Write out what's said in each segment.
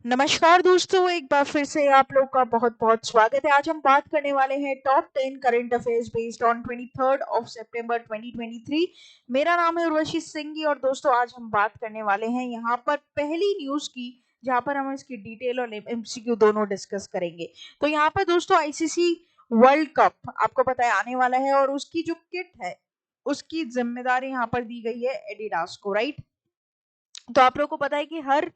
नमस्कार दोस्तों, एक बार फिर से आप लोग का बहुत बहुत स्वागत है। आज हम बात करने वाले हैं top 10 current affairs based on 23 of सितंबर 2023। मेरा नाम है उर्वशी सिंह और दोस्तों आज हम बात करने वाले हैं यहाँ पर पहली न्यूज की, जहाँ पर हम इसकी डिटेल और एमसीक्यू दोनों डिस्कस करेंगे। तो यहाँ पर दोस्तों आईसीसी वर्ल्ड कप आपको पता है आने वाला है और उसकी जो किट है उसकी जिम्मेदारी यहाँ पर दी गई है एडिडास को, राइट। तो आप लोग को पता है कि हर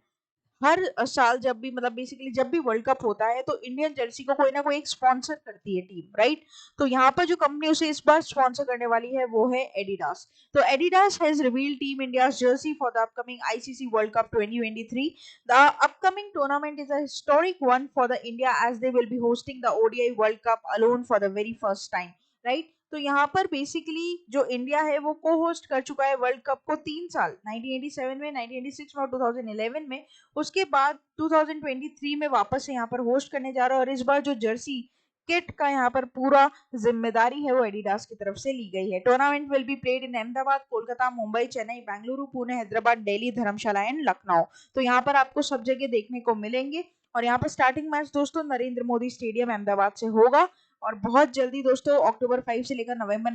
हर साल जब भी मतलब बेसिकली जब भी वर्ल्ड कप होता है तो इंडियन जर्सी को कोई ना कोई एक स्पॉन्सर करती है टीम, राइट। तो यहाँ पर जो कंपनी उसे इस बार स्पॉन्सर करने वाली है वो है एडिडास। तो Adidas has revealed team India's jersey for the upcoming ICC World Cup 2023। The upcoming tournament is a historic one for the India as they will be hosting the ODI World Cup alone for the very first time, right. तो यहाँ पर basically जो India है वो को host कर चुका है वर्ल्ड कप को 3 साल, 1987 में, 1996 में और 2011 में। उसके बाद 2023 में वापस से यहाँ पर होस्ट करने जा रहा है और इस बार जो जर्सी किट का यहाँ पर पूरा जिम्मेदारी है वो एडिडास की तरफ से ली गई है। Tournament will be played in Ahmedabad, Kolkata, Mumbai, Chennai, Bengaluru, Pune, Hyderabad, Delhi, Dharamshala and Lucknow. तो यहाँ पर आपको सब जगह देखने को मिलेंगे और यहाँ पर स्टार्टिंग मैच दोस्तों नरेंद्र मोदी स्टेडियम अहमदाबाद से होगा और बहुत जल्दी दोस्तों अक्टूबर 5 से लेकर नवंबर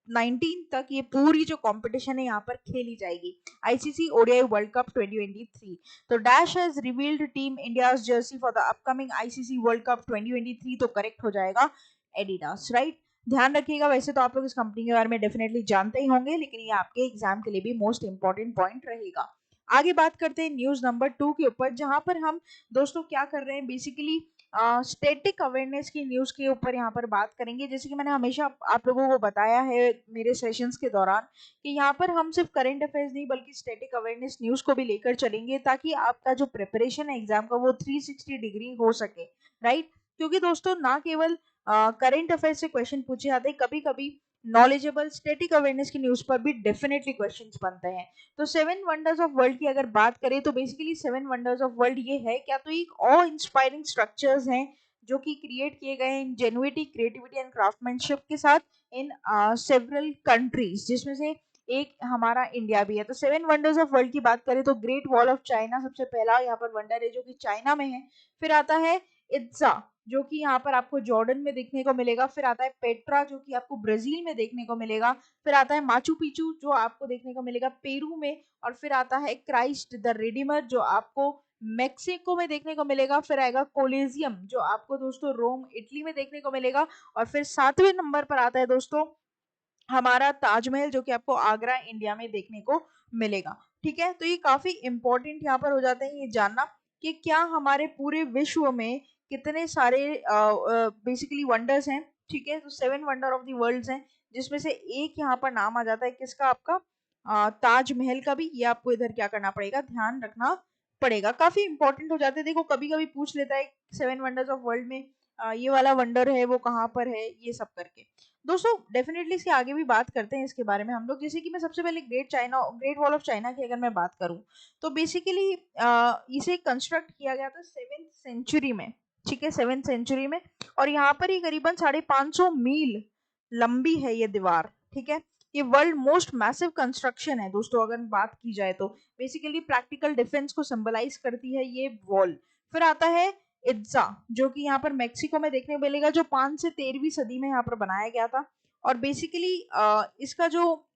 19 तक ये पूरी जो कंपटीशन है यहाँ पर खेली जाएगी, आईसीसी ओडीआई वर्ल्ड कप 2023। तो dash has revealed team India's jersey for the upcoming ICC World Cup 2023। तो करेक्ट हो जाएगा एडिडास, राइट। ध्यान रखिएगा, वैसे तो आप लोग इस कंपनी के बारे में डेफिनेटली जानते ही होंगे, लेकिन ये आपके एग्जाम के लिए भी मोस्ट इंपॉर्टेंट पॉइंट रहेगा। आगे बात करते हैं न्यूज नंबर 2 के ऊपर, जहां पर हम दोस्तों क्या कर रहे हैं बेसिकली स्टैटिक अवेयरनेस की न्यूज के ऊपर यहाँ पर बात करेंगे। जैसे कि मैंने हमेशा आप लोगों को बताया है मेरे सेशंस के दौरान कि यहाँ पर हम सिर्फ करंट अफेयर्स नहीं बल्कि स्टैटिक अवेयरनेस न्यूज को भी लेकर चलेंगे, ताकि आपका जो प्रिपरेशन है एग्जाम का वो 360 डिग्री हो सके, राइट। क्योंकि दोस्तों ना केवल करंट अफेयर्स से क्वेश्चन पूछे जाते हैं, कभी कभी नॉलेजेबल स्टैटिक अवेयरनेस की न्यूज पर भी डेफिनेटली क्वेश्चंस बनते हैं। तो 7 वंडर्स ऑफ वर्ल्ड की अगर बात करें तो बेसिकली 7 वंडर्स ऑफ वर्ल्ड ये है क्या, तो एक ऑ इंस्पायरिंग स्ट्रक्चर्स हैं जो कि क्रिएट किए गए हैं इंजेन्युइटी, क्रिएटिविटी एंड क्राफ्टमैनशिप के साथ इन सेवरल कंट्रीज, जिसमें से एक हमारा इंडिया भी है। तो 7 वंडर्स ऑफ वर्ल्ड की बात करें तो ग्रेट वॉल ऑफ चाइना सबसे पहला यहाँ पर वंडर है जो कि चाइना में है। फिर आता है इट्जा जो कि यहाँ पर आपको जॉर्डन में देखने को मिलेगा। फिर आता है पेट्रा जो कि आपको ब्राजील में देखने को मिलेगा। फिर आता है माचू पिचू जो आपको देखने को मिलेगा पेरू में। और फिर आता है क्राइस्ट द रिडीमर जो आपको मेक्सिको में देखने को मिलेगा। फिर आएगा कोलेजियम जो आपको दोस्तों रोम इटली में देखने को मिलेगा। और फिर 7वें नंबर पर आता है दोस्तों हमारा ताजमहल जो कि आपको आगरा इंडिया में देखने को मिलेगा। ठीक है, तो ये काफी इंपॉर्टेंट यहाँ पर हो जाते हैं ये जानना कि क्या हमारे पूरे विश्व में कितने सारे बेसिकली वंडर्स हैं। ठीक है, तो 7 वंडर ऑफ द वर्ल्ड हैं, जिसमें से एक यहाँ पर नाम आ जाता है किसका, आपका ताजमहल का भी। ये आपको इधर क्या करना पड़ेगा, ध्यान रखना पड़ेगा। काफी इंपॉर्टेंट हो जाते हैं, देखो कभी कभी पूछ लेता है 7 वंडर्स ऑफ वर्ल्ड में ये वाला वंडर है वो कहाँ पर है, ये सब करके। दोस्तों डेफिनेटली इसके आगे भी बात करते हैं इसके बारे में हम लोग। जैसे कि मैं सबसे पहले ग्रेट वॉल ऑफ चाइना की अगर मैं बात करूं तो बेसिकली इसे कंस्ट्रक्ट किया गया था 7th सेंचुरी में। ठीक है, 7th सेंचुरी में। और यहाँ पर ही करीबन 550 मील लंबी है ये दीवार। ठीक है, ये वर्ल्ड मोस्ट मैसिव कंस्ट्रक्शन है दोस्तों अगर बात की जाए तो। बेसिकली प्रैक्टिकल डिफेंस को सिंबलाइज करती है ये वॉल। फिर आता है इट्जा जो कि यहाँ पर मेक्सिको में देखने को मिलेगा, जो 5 से 13वीं सदी में यहाँ पर बनाया गया था। और बेसिकली इसका जो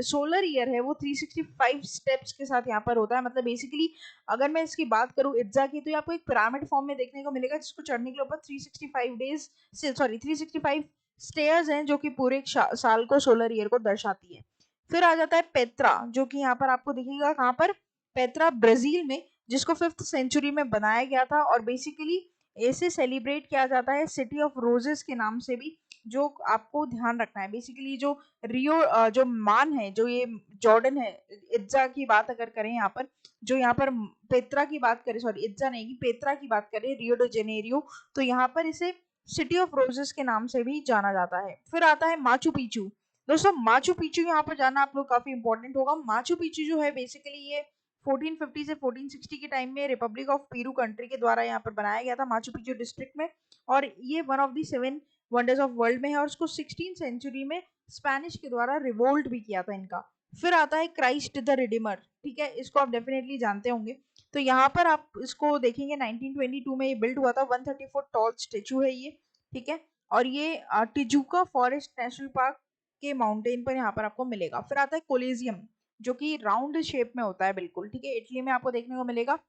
सोलर ईयर है वो 365 स्टेप्स के साथ यहाँ पर होता है। मतलब बेसिकली अगर मैं इसकी बात करूँ इट्जा की तो आपको एक पिरामिड फॉर्म में देखने को मिलेगा, जिसको चढ़ने के लिए ऊपर 365 स्टेयर्स हैं जो कि पूरे साल को, सोलर ईयर को दर्शाती है। फिर आ जाता है पेत्रा जो कि यहाँ पर आपको दिखेगा कहाँ पर, पेत्रा ब्राजील में, जिसको 5th सेंचुरी में बनाया गया था। और बेसिकली ऐसे सेलिब्रेट किया जाता है सिटी ऑफ रोजेस के नाम से भी, जो आपको ध्यान रखना है। बेसिकली जो रियो जो मान है, जो ये जॉर्डन है, इट्जा की बात अगर करें यहाँ पर, जो यहाँ पर पेत्रा की बात करें, सॉरी इट्जा नहीं पेत्रा की बात करें, रियो डे जेनेरियो, तो यहाँ पर इसे सिटी ऑफ रोजेस के नाम से भी जाना जाता है। फिर आता है माचू पिचू। दोस्तों माचू पिचू यहाँ पर जाना आप लोग काफी इंपॉर्टेंट होगा। माचू पिचू जो है बेसिकली ये 1450 से 1460 के टाइम में रिपब्लिक ऑफ पेरू कंट्री के द्वारा यहाँ पर बनाया गया था माचू पिचू डिस्ट्रिक्ट में। और ये one of the 7 wonders of world में है और इसको 16th सेंचुरी में स्पेनिश के द्वारा रिवोल्ट भी किया था इनका। फिर आता है क्राइस्ट द रिडीमर। ठीक है, इसको आप डेफिनेटली जानते होंगे। तो यहाँ पर आप इसको देखेंगे 1922 में ये बिल्ड हुआ था। 130 फुट टॉल स्टेचू है ये, ठीक है। और ये टिजुका फॉरेस्ट नेशनल पार्क के माउंटेन पर यहाँ पर आपको मिलेगा। फिर आता है कोलिजियम, जो कि राउंड शेप में होता है बिल्कुल, ठीक है। इटली में आपको देखने को मिलेगा।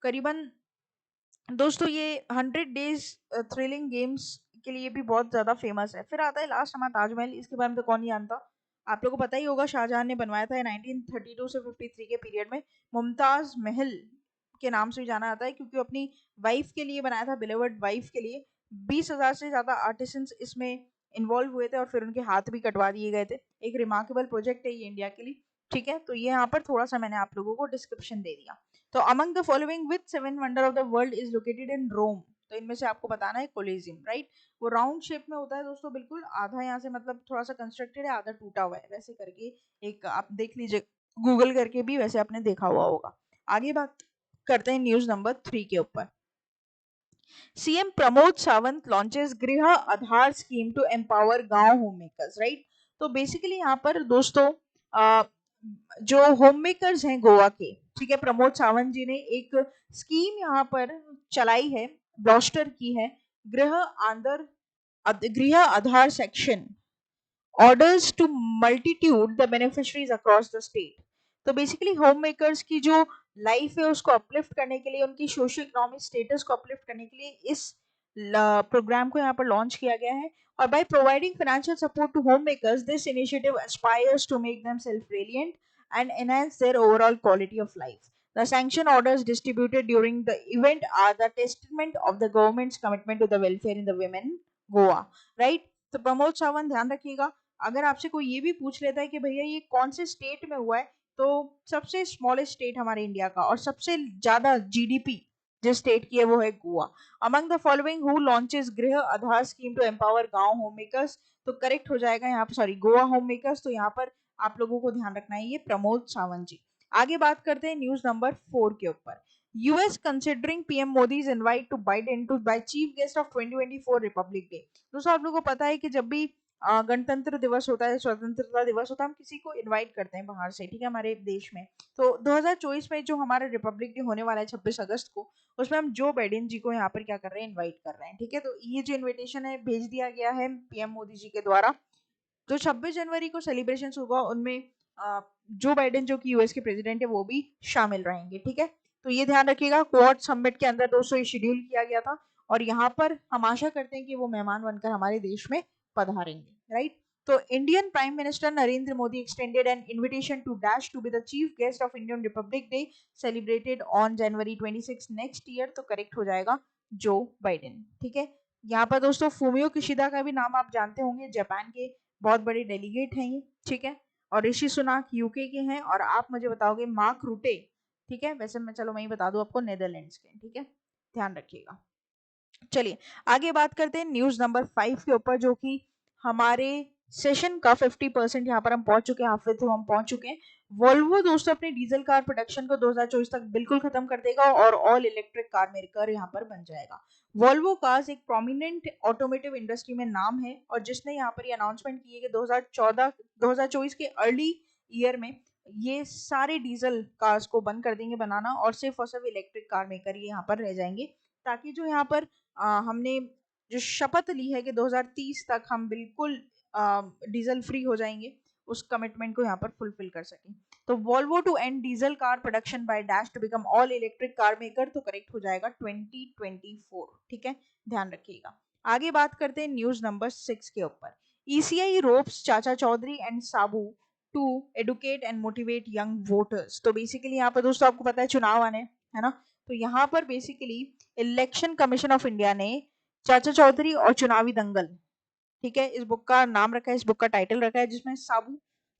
करीबन दोस्तों ये 100 डेज थ्रिलिंग गेम्स के लिए भी बहुत ज्यादा फेमस है। फिर आता है लास्ट हमारा ताजमहल। इसके बारे में तो कौन नहीं जानता, आप लोगों को पता ही होगा। शाहजहां ने बनवाया था 1932 से 53 के पीरियड में। मुमताज महल के नाम से भी जाना जाता है, क्योंकि अपनी वाइफ के लिए बनाया था, बिलीवर्ड वाइफ के लिए। 20,000 से ज्यादा आर्टिसंस इसमें इन्वॉल्व हुए थे और फिर उनके हाथ भी कटवा दिए गए थे। एक रिमार्केबल प्रोजेक्ट है ये इंडिया के लिए, ठीक है। तो ये यहाँ पर थोड़ा सा मैंने आप लोगों को डिस्क्रिप्शन दे दिया। तो among the following which 7 wonder of the world is located in Rome, तो इनमें से आपको बताना है कोलिजियम, राइट। वो राउंड शेप में होता है दोस्तों, बिल्कुल आधा यहाँ से मतलब थोड़ा सा कंस्ट्रक्टेड है, आधा टूटा हुआ है, वैसे करके एक आप देख लीजिए, गूगल करके भी वैसे आपने देखा हुआ होगा। आगे बात करते हैं न्यूज नंबर 3 के ऊपर। सीएम प्रमोद सावंत लॉन्चेस गृह आधार स्कीम टू एम्पावर गांव होम मेकर्स, राइट। तो बेसिकली यहाँ पर दोस्तों जो होम मेकर्स हैं गोवा के, ठीक है, प्रमोद सावंत जी ने एक स्कीम यहाँ पर चलाई है, ब्लॉस्टर की है। Griha Aadhaar section orders to multitude the beneficiaries across the state. तो बेसिकली होम मेकर्स की जो लाइफ है उसको अपलिफ्ट करने के लिए, उनकी सोशो इकोनॉमिक स्टेटस को अपलिफ्ट करने के लिए इस प्रोग्राम को यहाँ पर लॉन्च किया गया है। और by providing financial support to home makers, this initiative aspires to make them self reliant and enhance their overall quality of life. The sanction orders distributed during the event are the testament of the government's commitment to the welfare in the women Goa, right? तो प्रमोद सावंत ध्यान रखिएगा, अगर आपसे कोई ये भी पूछ लेता है कि भैया ये कौन से स्टेट में हुआ है, तो सबसे स्मॉलेस्ट स्टेट हमारे इंडिया का और सबसे ज्यादा जीडीपी जिस स्टेट की है वो है Goa. Among the following who launches गृह आधार स्कीम टू एम्पावर गांव होम मेकर्स, तो करेक्ट हो जाएगा यहाँ पर, सॉरी, गोवा होम मेकर्स। तो यहाँ पर आप लोगों को ध्यान रखना है ये प्रमोद सावंत जी। आगे बात करते हैं न्यूज नंबर 4 के ऊपर। US considering PM Modi's invite to Biden to by chief guest of 2024 Republic Day. दोस्तों आप लोगों को पता है कि जब भी गणतंत्र दिवस होता है, स्वतंत्रता दिवस होता है, हम किसी को इनवाइट करते हैं बाहर से, ठीक है, हमारे देश में। तो 2024 में जो हमारा रिपब्लिक डे होने वाला है 26 अगस्त को, उसमें हम जो बाइडेन जी को यहाँ पर क्या कर रहे हैं, इनवाइट कर रहे हैं, ठीक है। तो ये जो इन्विटेशन है भेज दिया गया है पीएम मोदी जी के द्वारा। जो 26 जनवरी को सेलिब्रेशन होगा उनमें जो बाइडेन जो कि यूएस के प्रेसिडेंट है वो भी शामिल रहेंगे, ठीक है। तो ये ध्यान रखिएगा, क्वाड समिट के अंदर दोस्तों ये शेड्यूल किया गया था और यहाँ पर हम आशा करते हैं कि वो मेहमान बनकर हमारे देश में पधारेंगे, राइट। तो Indian Prime Minister Narendra Modi extended an invitation to dash to be the chief guest of Indian Republic Day celebrated on January 26 next year. तो करेक्ट हो जाएगा जो बाइडेन, ठीक है। यहाँ पर दोस्तों फूमियो किशिदा का भी नाम आप जानते होंगे, जापान के बहुत बड़े डेलीगेट हैं ये, ठीक है। और ऋषि सुनाक यूके के हैं और आप मुझे बताओगे मार्क रूटे, ठीक है। वैसे मैं चलो मैं ही बता दूं आपको, नेदरलैंड्स के, ठीक है, ध्यान रखिएगा। चलिए आगे बात करते हैं न्यूज नंबर 5 के ऊपर, जो कि हमारे सेशन का 50% यहाँ पर हम पहुंच चुके हैं, हाफवे थ्रू हम पहुंच चुके हैं। वोल्वो दोस्तों अपने डीजल कार प्रोडक्शन को 2024 तक बिल्कुल खत्म कर देगा और ऑल इलेक्ट्रिक कार मेकर यहाँ पर बन जाएगा। वोल्वो कार्स एक प्रोमिनेंट ऑटोमेटिव इंडस्ट्री में नाम है और जिसने यहाँ पर ये अनाउंसमेंट की है कि 2024 के अर्ली ईयर में ये सारे डीजल कार्स को बंद कर देंगे बनाना और सिर्फ इलेक्ट्रिक कार मेकर ये यहाँ पर रह जाएंगे, ताकि जो यहाँ पर हमने जो शपथ ली है कि 2030 तक हम बिल्कुल डीजल फ्री हो जाएंगे, उस कमिटमेंट को यहाँ पर फुलफिल कर सकें। तो Volvo to end diesel car production by dash to become all electric car maker, तो करेक्ट हो जाएगा 2024, ठीक है, ध्यान रखिएगा। आगे बात करते हैं न्यूज नंबर 6 के ऊपर। ECI ropes Chacha Chaudhary and Sabu to educate and motivate young voters. तो बेसिकली यहाँ पर दोस्तों आपको पता है चुनाव आने, है ना। तो यहाँ पर basically election Commission of India ने चाचा चौधरी और चुनावी दंगल, ठीक है, इस बुक का नाम रखा है, इस बुक का टाइटल रखा है, जिसमें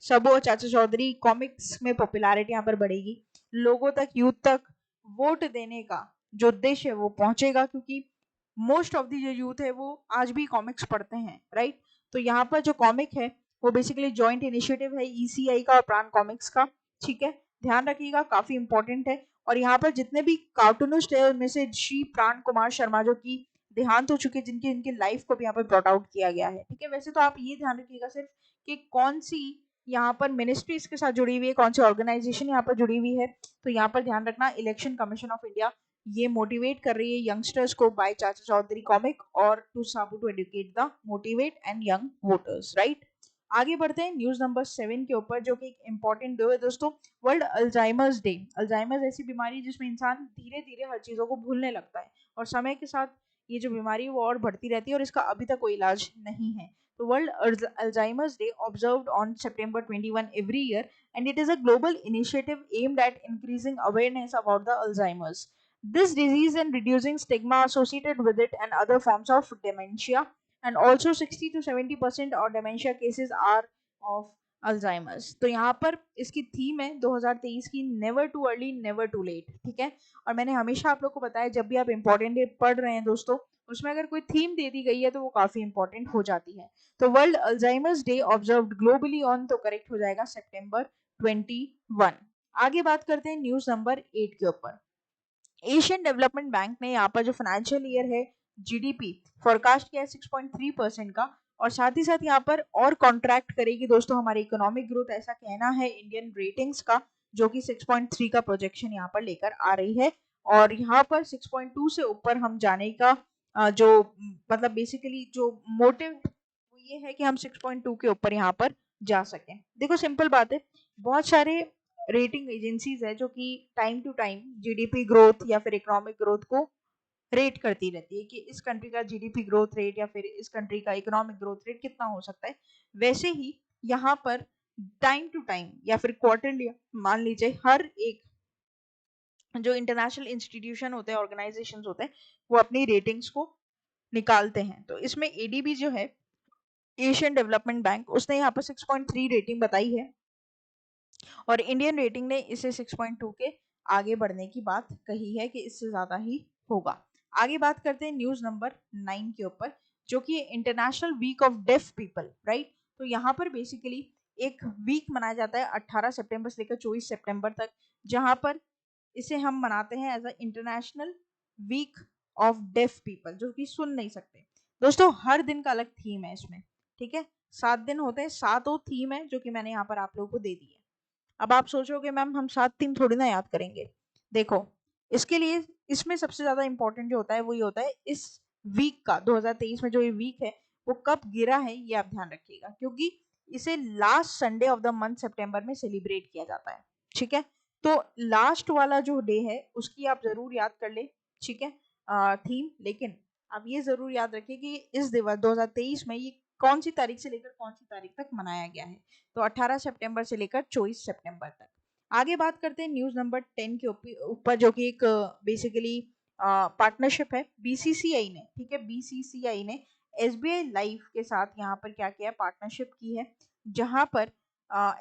सबू और चाचा चौधरी कॉमिक्स में पॉपुलैरिटी यहाँ पर बढ़ेगी, लोगों तक, यूथ तक वोट देने का जो उद्देश्य है वो पहुंचेगा, क्योंकि मोस्ट ऑफ दी जो यूथ है वो आज भी कॉमिक्स पढ़ते हैं, राइट। तो यहाँ पर जो कॉमिक है वो बेसिकली जॉइंट इनिशिएटिव है ईसीआई का और प्राण कॉमिक्स का, ठीक है, ध्यान रखिएगा, काफी इंपॉर्टेंट है। और यहाँ पर जितने भी कार्टूनिस्ट है उनमें से श्री प्राण कुमार शर्मा जो की देहांत हो चुके, इनकी लाइफ को भी यहाँ पर ब्रॉट आउट किया गया है, ठीक है। वैसे तो आप ये ध्यान रखिएगा सिर्फ कि कौन सी यहाँ पर मिनिस्ट्री इसके साथ जुड़ी हुई है, कौन सी ऑर्गेनाइजेशन यहाँ पर जुड़ी हुई है, तो यहाँ पर ध्यान रखना इलेक्शन कमीशन ऑफ इंडिया ये मोटिवेट कर रही है यंगस्टर्स को बाय चाचा चौधरी कॉमिक और to Sabu to educate the motivate and young voters, right. आगे बढ़ते हैं न्यूज नंबर 7 के ऊपर, जो कि एक इंपॉर्टेंट डे है दोस्तों, वर्ल्ड अल्जाइमर्स डे। अल्जाइमर्स ऐसी बीमारी जिसमें इंसान धीरे धीरे हर चीजों को भूलने लगता है और समय के साथ ये जो बीमारी है वो और बढ़ती रहती है और इसका अभी तक कोई इलाज नहीं है। तो world Alzheimer's day observed on September 21 every year, and it is a global initiative aimed at increasing awareness about the Alzheimer's this disease and reducing stigma associated with it and other forms of dementia, and also 60 to 70% of dementia cases are of Alzheimer's। तो यहाँ पर इसकी theme है 2023 की, never too early never too late, ठीक है। और मैंने हमेशा आप लोग को बताया जब भी आप इंपॉर्टेंट डे पढ़ रहे हैं दोस्तों, उसमें अगर कोई थीम दे दी गई है तो वो काफी इंपॉर्टेंट हो जाती है। तो world Alzheimer's day observed globally on, तो करेक्ट हो जाएगा September 21। आगे बात करते हैं न्यूज नंबर 8 के ऊपर। एशियन डेवलपमेंट बैंक ने यहाँ पर जो फाइनेंशियल ईयर है जीडीपी फोरकास्ट किया है 6.3% का, और साथ ही साथ यहाँ पर और कॉन्ट्रैक्ट करेगी दोस्तों हमारी इकोनॉमिक ग्रोथ, ऐसा कहना है इंडियन रेटिंग्स का, जो कि 6.3 का प्रोजेक्शन यहाँ पर लेकर आ रही है। और यहाँ पर 6.2 से ऊपर हम जाने का जो मतलब बेसिकली जो मोटिव वो ये है कि हम 6.2 के ऊपर यहाँ पर जा सकें। देखो सिंपल बात है, बहुत सारे रेटिंग एजेंसीज है जो कि time to time GDP growth या फिर इकोनॉमिक ग्रोथ को रेट करती रहती है कि इस कंट्री का जीडीपी ग्रोथ रेट या फिर इस कंट्री का इकोनॉमिक ग्रोथ रेट कितना हो सकता है। वैसे ही यहाँ पर टाइम टू टाइम या फिर क्वार्टरली मान लीजिए हर एक जो इंटरनेशनल इंस्टीट्यूशन होते हैं, ऑर्गेनाइजेशंस होते हैं, वो अपनी रेटिंग्स को निकालते हैं। तो इसमें एडीबी जो है एशियन डेवलपमेंट बैंक, उसने यहाँ पर 6.3 रेटिंग बताई है और इंडियन रेटिंग ने इसे 6.2 के आगे बढ़ने की बात कही है कि इससे ज्यादा ही होगा। आगे बात करते हैं न्यूज नंबर 9 के ऊपर, जो कि International Week of Deaf People, right. तो यहाँ पर बेसिकली एक वीक मनाया जाता है 18 सितंबर से लेकर 24 सितंबर तक, जहां पर इसे हम मनाते हैं as a International Week of Deaf People, जो कि सुन नहीं सकते। दोस्तों हर दिन का अलग थीम है इसमें, ठीक है, 7 दिन होते हैं, 7 थीम है जो कि मैंने यहाँ पर आप लोगों को दे दी है। अब आप सोचोगे मैम हम 7 थीम थोड़ी ना याद करेंगे। देखो इसके लिए इसमें सबसे ज्यादा इंपॉर्टेंट जो होता है वो ये होता है इस वीक का 2023 में जो ये वीक है वो कब गिरा है ये आप ध्यान रखिएगा, क्योंकि इसे last Sunday of the month सितंबर में सेलिब्रेट किया जाता है, ठीक है। तो लास्ट वाला जो डे है उसकी आप जरूर याद कर ले, ठीक है, थीम। लेकिन आप ये जरूर याद रखिए कि इस दिवस 2023 में ये कौन सी तारीख से लेकर कौन सी तारीख तक मनाया गया है, तो 18 सितंबर से लेकर 24 सितंबर तक। आगे बात करते हैं न्यूज नंबर 10 के ऊपर, जो कि एक बेसिकली पार्टनरशिप है बीसीसीआई ने, ठीक है, बीसीसीआई ने एसबीआई लाइफ के साथ यहाँ पर क्या किया, पार्टनरशिप की है, जहां पर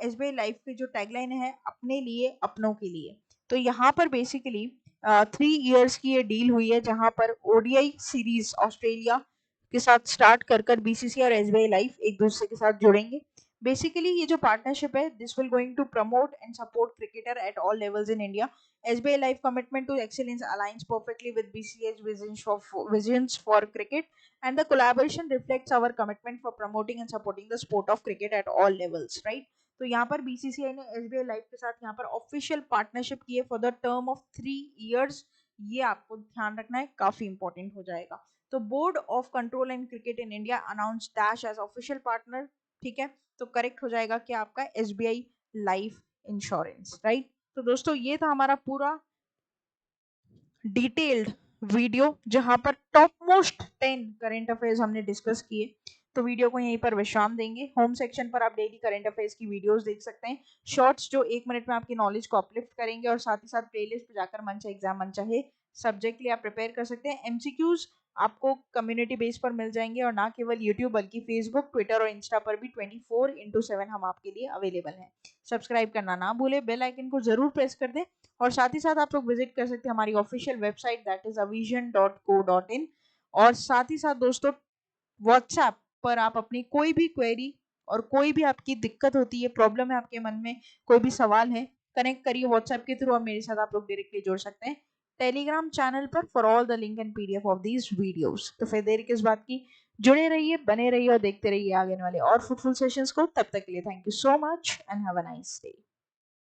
एसबीआई लाइफ की जो टैगलाइन है अपने लिए अपनों के लिए। तो यहाँ पर बेसिकली 3 इयर्स की ये डील हुई है, जहां पर ओडीआई सीरीज ऑस्ट्रेलिया के साथ स्टार्ट कर बीसीसीआई और एसबीआई लाइफ एक दूसरे के साथ जुड़ेंगे। बेसिकली ये जो पार्टनरशिप है this will going to promote and support cricketer at all levels in India. SBI Life commitment to excellence aligns perfectly with BCA's visions for cricket, and the collaboration reflects our commitment for promoting and supporting the sport of cricket at all levels, right? तो यहाँ पर BCCI ने SBI life के साथ यहाँ पर official partnership की है for the term of 3 years. ये आपको ध्यान रखना है, काफी इंपॉर्टेंट हो जाएगा। तो Board of Control and Cricket in India announce dash as official partner, ठीक है। तो करेक्ट हो जाएगा कि आपका SBI लाइफ इंश्योरेंस, राइट। तो दोस्तों ये था हमारा पूरा डिटेल्ड वीडियो जहां पर टॉप मोस्ट 10 करंट अफेयर्स हमने डिस्कस किए। तो वीडियो को यहीं पर विश्राम देंगे। होम सेक्शन पर आप डेली करंट अफेयर्स की वीडियोस देख सकते हैं, शॉर्ट्स जो 1 मिनट में आपकी नॉलेज को अपलिफ्ट करेंगे, और साथ ही साथ प्लेलिस्ट पर जाकर मन चाहे एग्जाम मन चाहे सब्जेक्ट के लिए आप प्रिपेयर कर सकते हैं। एमसीक्यूज आपको कम्युनिटी बेस पर मिल जाएंगे, और ना केवल यूट्यूब बल्कि फेसबुक, ट्विटर और इंस्टा पर भी 24/7 हम आपके लिए अवेलेबल हैं। सब्सक्राइब करना ना भूले, बेल आइकन को जरूर प्रेस कर दें, और साथ ही साथ आप लोग विजिट कर सकते हैं हमारी official website that is avision.co.in। और साथ ही साथ दोस्तों व्हाट्सएप पर आप अपनी कोई भी क्वेरी और कोई भी आपकी दिक्कत होती है, प्रॉब्लम है आपके मन में, कोई भी सवाल है, कनेक्ट करिए व्हाट्सएप के थ्रू, और मेरे साथ आप लोग डायरेक्टली जुड़ सकते हैं टेलीग्राम चैनल पर for all the link and PDF of these videos. तो फिर देर किस बात की, जुड़े रहिए, बने रहिए और देखते रहिए आगे वाले और फ्रूटफुल सेशंस को। तब तक के लिए thank you so much and have a nice day.